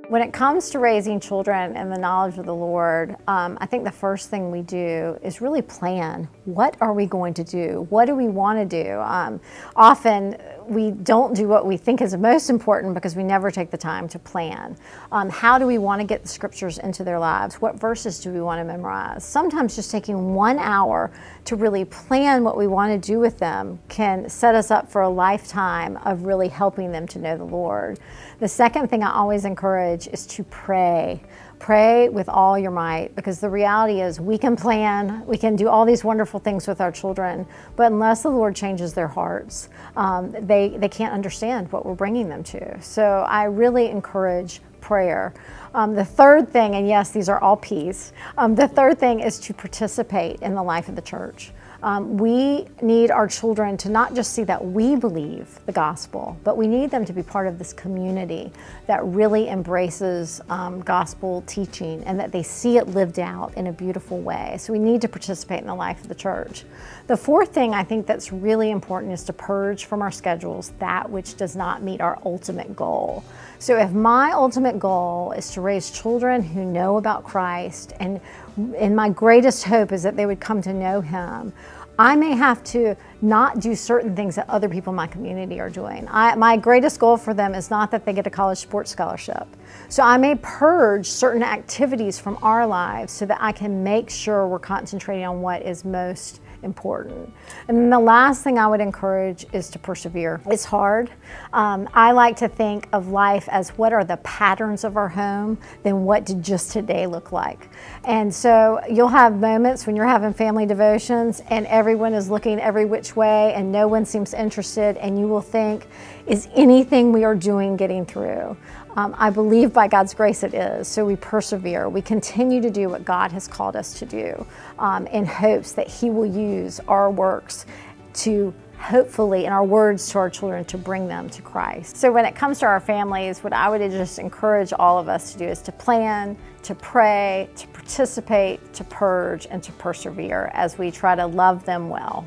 When it comes to raising children in the knowledge of the Lord, I think the first thing we do is really plan. What are we going to do? What do we want to do? Often we don't do what we think is most important because we never take the time to plan. How do we want to get the scriptures into their lives? What verses do we want to memorize? Sometimes just taking 1 hour to really plan what we want to do with them can set us up for a lifetime of really helping them to know the Lord. The second thing I always encourage is to pray. Pray with all your might, because the reality is we can plan, we can do all these wonderful things with our children, but unless the Lord changes their hearts, they can't understand what we're bringing them to. So I really encourage prayer. The third thing, and yes, these are all P's, the third thing is to participate in the life of the church. We need our children to not just see that we believe the gospel, but we need them to be part of this community that really embraces gospel teaching and that they see it lived out in a beautiful way. So we need to participate in the life of the church. The fourth thing I think that's really important is to purge from our schedules that which does not meet our ultimate goal. So if my ultimate goal is to raise children who know about Christ, and my greatest hope is that they would come to know Him, I may have to not do certain things that other people in my community are doing. My greatest goal for them is not that they get a college sports scholarship. So I may purge certain activities from our lives so that I can make sure we're concentrating on what is most important. And then the last thing I would encourage is to persevere. It's hard. I like to think of life as what are the patterns of our home, then what did just today look like? And so you'll have moments when you're having family devotions and everyone is looking every which way and no one seems interested, and you will think, is anything we are doing getting through? I believe by God's grace it is. So we persevere. We continue to do what God has called us to do in hopes that He will use our works to hopefully, and our words to our children, to bring them to Christ. So when it comes to our families, what I would just encourage all of us to do is to plan, to pray, to participate, to purge, and to persevere as we try to love them well.